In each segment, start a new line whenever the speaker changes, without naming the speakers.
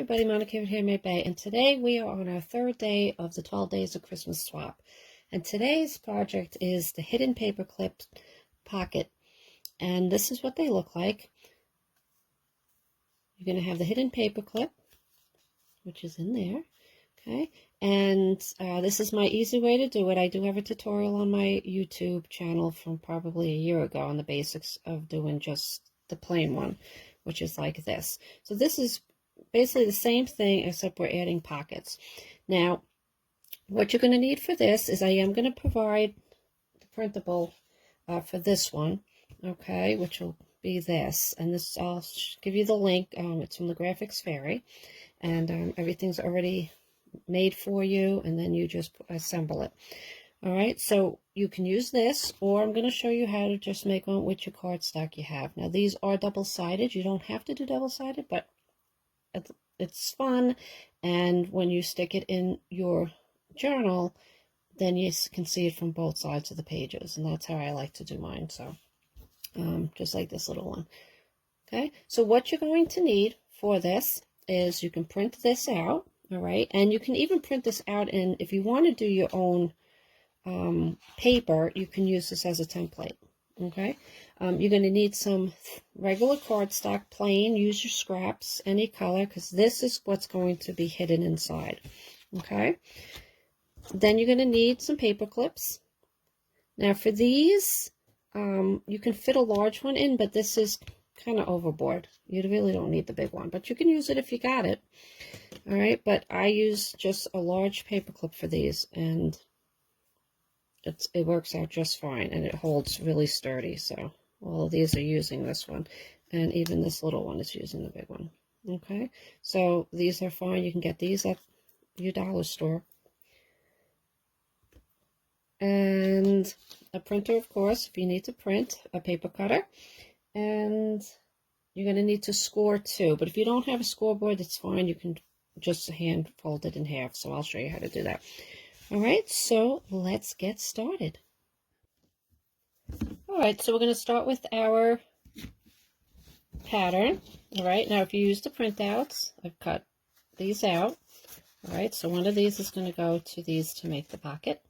everybody, Monica here at Handmade Bay, and today we are on our third day of the 12 Days of Christmas Swap. And today's project is the hidden paperclip pocket, and this is what they look like. You're going to have the hidden paperclip, which is in there, okay? And this is my easy way to do it. I do have a tutorial on my YouTube channel from probably a year ago on the basics of doing just the plain one, which is like this. So this is basically the same thing, except we're adding pockets. Now, what you're going to need for this is I am going to provide the printable for this one, okay, which will be this. And this, I'll give you the link. It's from the Graphics Fairy, and everything's already made for you, and then you just assemble it. All right, so you can use this, or I'm going to show you how to just make one with your cardstock you have. Now, these are double-sided. You don't have to do double-sided, but it's fun, and when you stick it in your journal, then you can see it from both sides of the pages, and that's how I like to do mine. So just like this little one. Okay, so what you're going to need for this is you can print this out, all right, and you can even print this out in, if you want to do your own paper, you can use this as a template. Okay, you're going to need some regular cardstock, plain. Use your scraps, any color, because this is what's going to be hidden inside. Okay, then you're going to need some paper clips. Now for these, you can fit a large one in, but this is kind of overboard. You really don't need the big one, but you can use it if you got it. All right, but I use just a large paper clip for these, and it works out just fine, and it holds really sturdy. So all of these are using this one, and even this little one is using the big one. Okay, so these are fine. You can get these at your dollar store. And a printer, of course, if you need to print, a paper cutter, and you're going to need to score too. But if you don't have a scoreboard, that's fine. You can just hand fold it in half. So I'll show you how to do that. All right, so let's get started. All right, so we're going to start with our pattern. All right, now if you use the printouts, I've cut these out. All right, so one of these is going to go to these to make the pocket.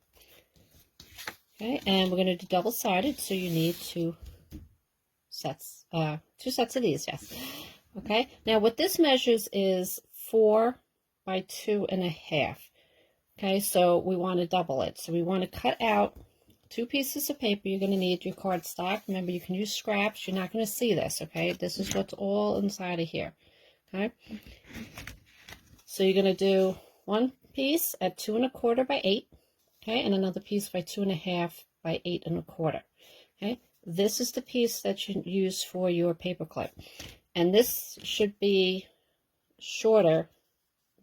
Okay, and we're going to do double-sided, so you need two sets of these, yes. Okay, now what this measures is 4 by 2.5. Okay, so we want to double it. So we want to cut out 2 pieces of paper. You're going to need your cardstock. Remember, you can use scraps. You're not going to see this, okay? This is what's all inside of here, okay? So you're going to do one piece at 2 1/4 by 8, okay? And another piece by 2.5 by 8 1/4, okay? This is the piece that you use for your paper clip. And this should be shorter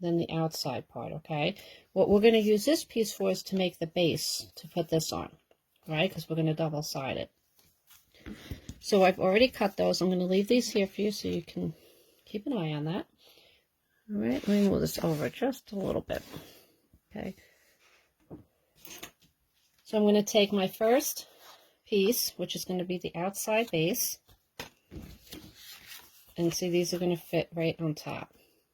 than the outside part, okay? What we're going to use this piece for is to make the base to put this on, right? Because we're going to double-side it. So I've already cut those. I'm going to leave these here for you so you can keep an eye on that. All right, let me move this over just a little bit, okay? So I'm going to take my first piece, which is going to be the outside base, and see, these are going to fit right on top.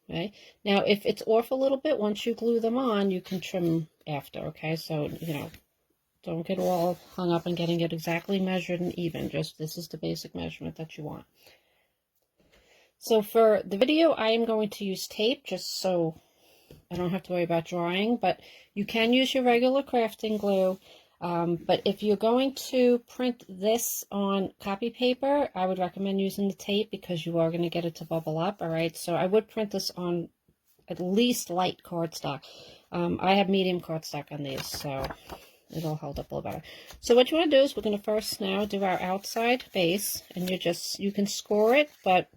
Okay, now if it's off a little bit, once you glue them on, you can trim after, okay? So, you know, don't get all hung up on getting it exactly measured and even. Just, this is the basic measurement that you want. So for the video, I am going to use tape just so I don't have to worry about drying, but you can use your regular crafting glue. But if you're going to print this on copy paper, I would recommend using the tape because you are going to get it to bubble up, all right? So I would print this on at least light cardstock. I have medium cardstock on these, so it'll hold up a little better. So what you want to do is we're going to first now do our outside base, and you can score it, but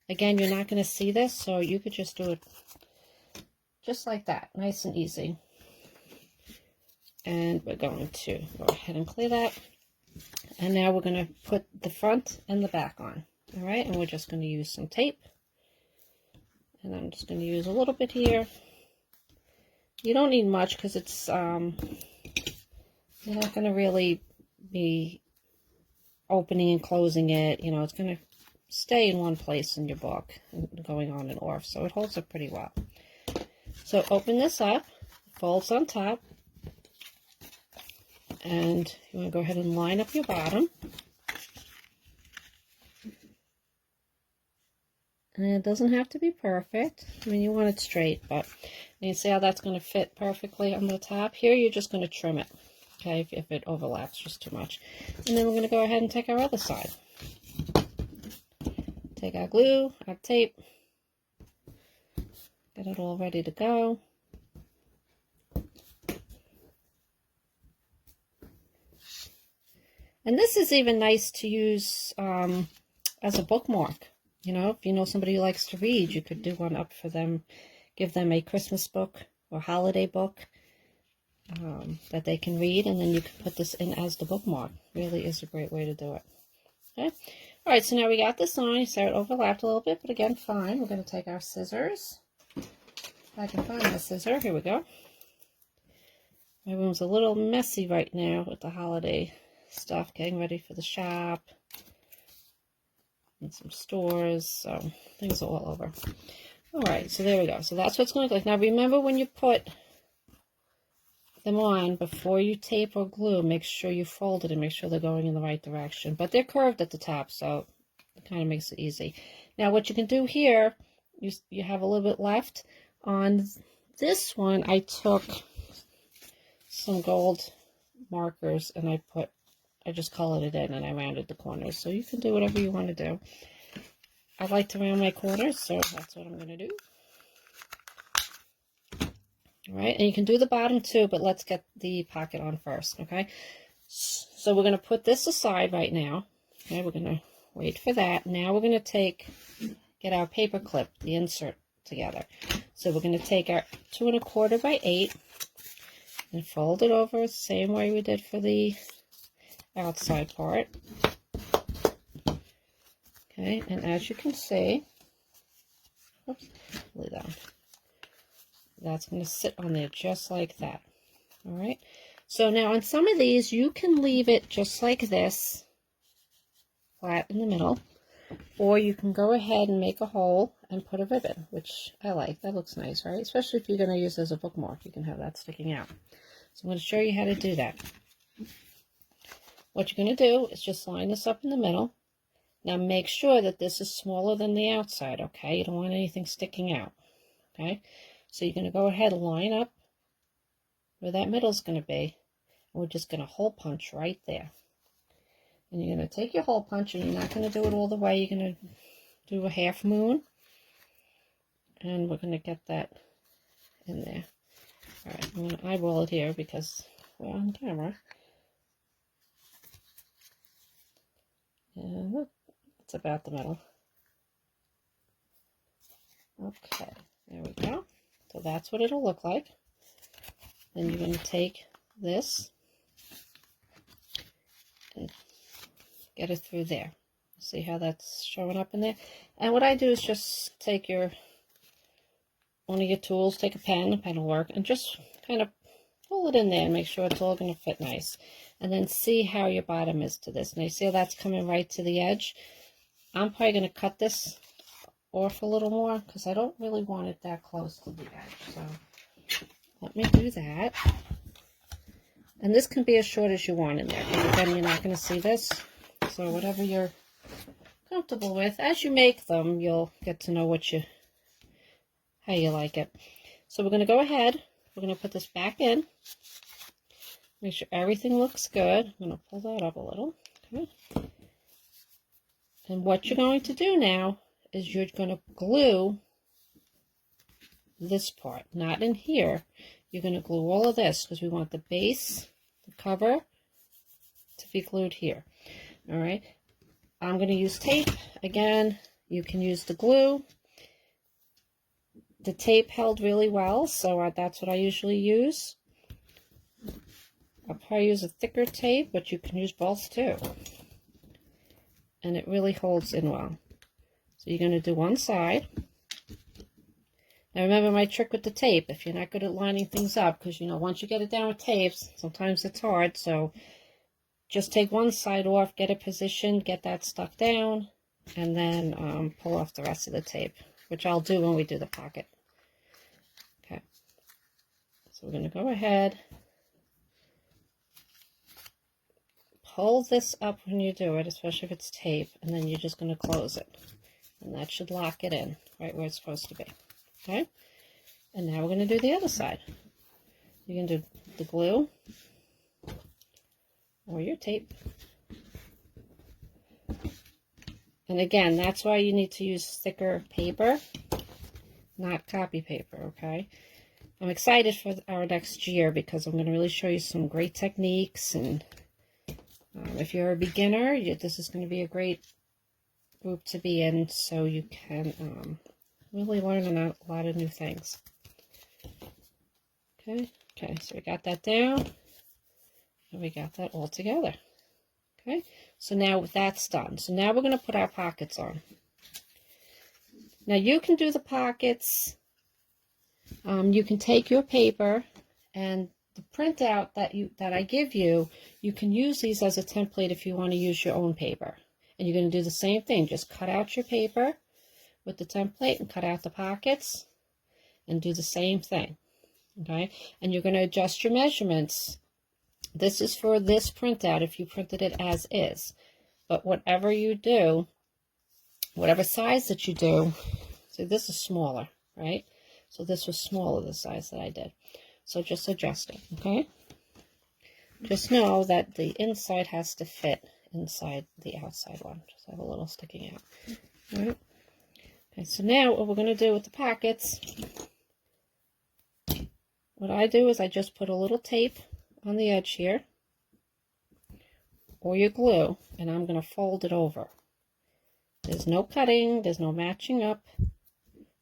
again, you're not going to see this, so you could just do it just like that, nice and easy. And we're going to go ahead and clear that. And now we're going to put the front and the back on. All right, and we're just going to use some tape. And I'm just going to use a little bit here. You don't need much because it's, you're not going to really be opening and closing it. You know, it's going to stay in one place in your book, going on and off, so it holds up pretty well. So open this up, folds on top, and you want to go ahead and line up your bottom. And it doesn't have to be perfect. I mean, you want it straight, but you see how that's going to fit perfectly on the top. Here, you're just going to trim it, okay, if it overlaps just too much. And then we're going to go ahead and take our other side. Take our glue, our tape, get it all ready to go. And this is even nice to use as a bookmark. You know, if you know somebody who likes to read, you could do one up for them, give them a Christmas book or holiday book that they can read, and then you can put this in as the bookmark. Really is a great way to do it. Okay. All right, so now we got this on. You saw it overlapped a little bit, but again, fine. We're going to take our scissors. If I can find the scissor. Here we go. My room's a little messy right now with the holiday stuff, getting ready for the shop. And some stores, so things are all over. All right, so there we go. So that's what it's going to look like. Now remember, when you put them on, before you tape or glue, make sure you fold it and make sure they're going in the right direction. But they're curved at the top, so it kind of makes it easy. Now what you can do here, you have a little bit left. On this one, I took some gold markers and I just colored it in and I rounded the corners. So you can do whatever you want to do. I like to round my corners, so that's what I'm going to do. All right, and you can do the bottom too, but let's get the pocket on first, okay? So we're going to put this aside right now. Okay, we're going to wait for that. Now we're going to get our paper clip, the insert, together. So we're going to take our 2 1/4 by 8 and fold it over the same way we did for the outside part. Okay, and as you can see, oops, lay down. That's going to sit on there just like that. All right, so now on some of these you can leave it just like this, flat in the middle, or you can go ahead and make a hole and put a ribbon, which I like. That looks nice, right? Especially if you're going to use it as a bookmark, you can have that sticking out. So I'm going to show you how to do that. What you're going to do is just line this up in the middle. Now make sure that this is smaller than the outside, okay? You don't want anything sticking out, okay? So you're going to go ahead and line up where that middle is going to be. And we're just going to hole punch right there. And you're going to take your hole punch, and you're not going to do it all the way. You're going to do a half moon. And we're going to get that in there. All right, I'm going to eyeball it here because we're on camera. And it's about the middle. Okay, there we go. So that's what it'll look like. Then you're going to take this and get it through there. See how that's showing up in there? And what I do is just take one of your tools, take a pen will work, and just kind of pull it in there and make sure it's all going to fit nice. And then see how your bottom is to this. Now you see how that's coming right to the edge? I'm probably going to cut this off a little more because I don't really want it that close to the edge. So let me do that. And this can be as short as you want in there, because then you're not going to see this. So whatever you're comfortable with, as you make them, you'll get to know how you like it. So we're going to go ahead. We're going to put this back in. Make sure everything looks good. I'm going to pull that up a little. Okay. And what you're going to do now is you're going to glue this part, not in here. You're going to glue all of this because we want the base, the cover, to be glued here. All right. I'm going to use tape. Again, you can use the glue. The tape held really well, so that's what I usually use. I'll probably use a thicker tape, but you can use both too. And it really holds in well. So you're going to do one side. Now remember my trick with the tape, if you're not good at lining things up, because once you get it down with tapes, sometimes it's hard, so just take one side off, get it positioned, get that stuck down, and then pull off the rest of the tape, which I'll do when we do the pocket. Okay, so we're going to go ahead, pull this up when you do it, especially if it's tape, and then you're just going to close it, and that should lock it in right where it's supposed to be. Okay, and now we're going to do the other side. You can do the glue or your tape. And again, that's why you need to use thicker paper, not copy paper, okay? I'm excited for our next year because I'm going to really show you some great techniques. And if you're a beginner, this is going to be a great group to be in, so you can really learn a lot of new things. Okay, so we got that down, and we got that all together. Okay, so now that's done. So now we're going to put our pockets on. Now you can do the pockets. You can take your paper and the printout that I give you, you can use these as a template if you want to use your own paper. And you're going to do the same thing. Just cut out your paper with the template and cut out the pockets and do the same thing. Okay, and you're going to adjust your measurements. This is for this printout if you printed it as is. But whatever you do, whatever size that you do, so this is smaller, right? So this was smaller, the size that I did. So just adjust it, okay? Just know that the inside has to fit inside the outside one. Just have a little sticking out. All right? Okay, so now what we're going to do with the pockets, what I do is I just put a little tape on the edge here, or your glue, and I'm going to fold it over. There's no cutting, there's no matching up.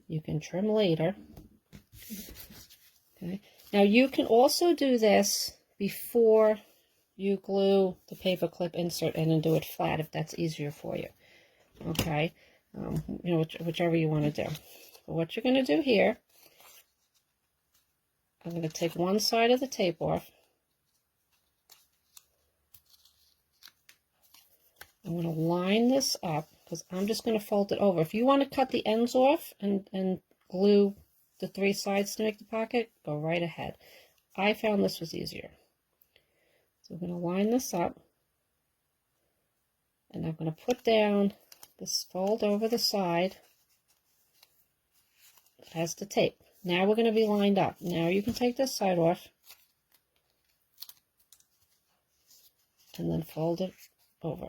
You can trim later. Okay. Now you can also do this before you glue the paperclip insert in and do it flat if that's easier for you. Okay, you know, whichever you want to do. But what you're going to do here, I'm going to take one side of the tape off. I'm going to line this up because I'm just going to fold it over. If you want to cut the ends off and glue the 3 sides to make the pocket, go right ahead. I found this was easier. So I'm going to line this up, and I'm going to put down this fold over the side that has the tape. Now we're going to be lined up. Now you can take this side off and then fold it over.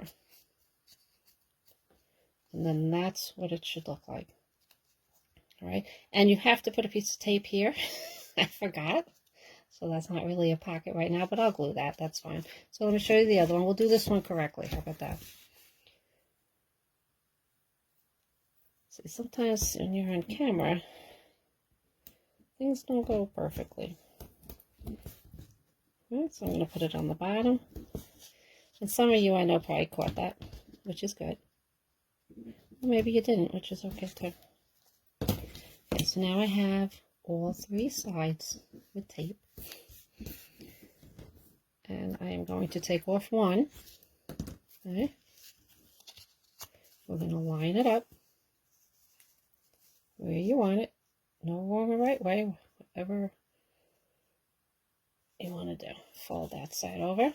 And then that's what it should look like. All right, and you have to put a piece of tape here. I forgot. So that's not really a pocket right now, but I'll glue that. That's fine. So let me show you the other one. We'll do this one correctly. How about that? See, sometimes when you're on camera, things don't go perfectly. All right, so I'm going to put it on the bottom. And some of you I know probably caught that, which is good. Or maybe you didn't, which is okay too. Okay, so now I have all 3 sides with tape. And I am going to take off one. Okay. We're going to line it up where you want it. No wrong or right way, whatever you want to do. Fold that side over.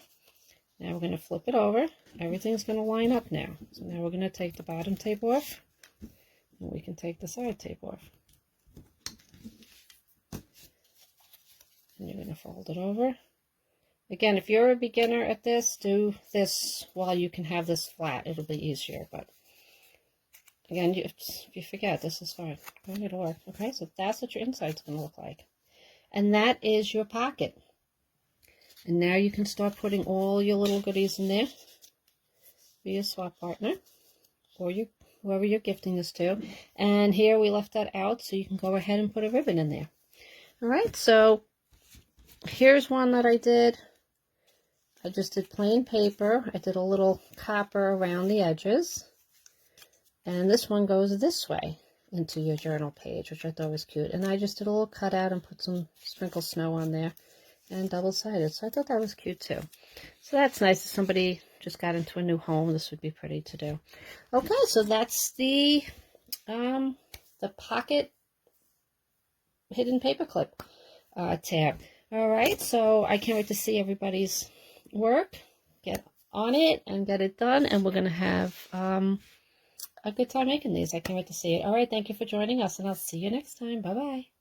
Now we're going to flip it over. Everything's going to line up now. So now we're going to take the bottom tape off, and we can take the side tape off. And you're going to fold it over. Again, if you're a beginner at this, do this while you can have this flat. It'll be easier, but again, if you forget, this is fine. It'll work. Okay, so that's what your inside's going to look like. And that is your pocket. And now you can start putting all your little goodies in there for your swap partner or whoever you're gifting this to. And here we left that out, so you can go ahead and put a ribbon in there. All right, so here's one that I did. I just did plain paper. I did a little copper around the edges. And this one goes this way into your journal page, which I thought was cute. And I just did a little cutout and put some sprinkle snow on there. and double-sided. So I thought that was cute too. So that's nice. If somebody just got into a new home, this would be pretty to do. Okay, so that's the pocket hidden paperclip tab. All right, so I can't wait to see everybody's work. Get on it and get it done, and we're going to have a good time making these. I can't wait to see it. All right, thank you for joining us, and I'll see you next time. Bye-bye.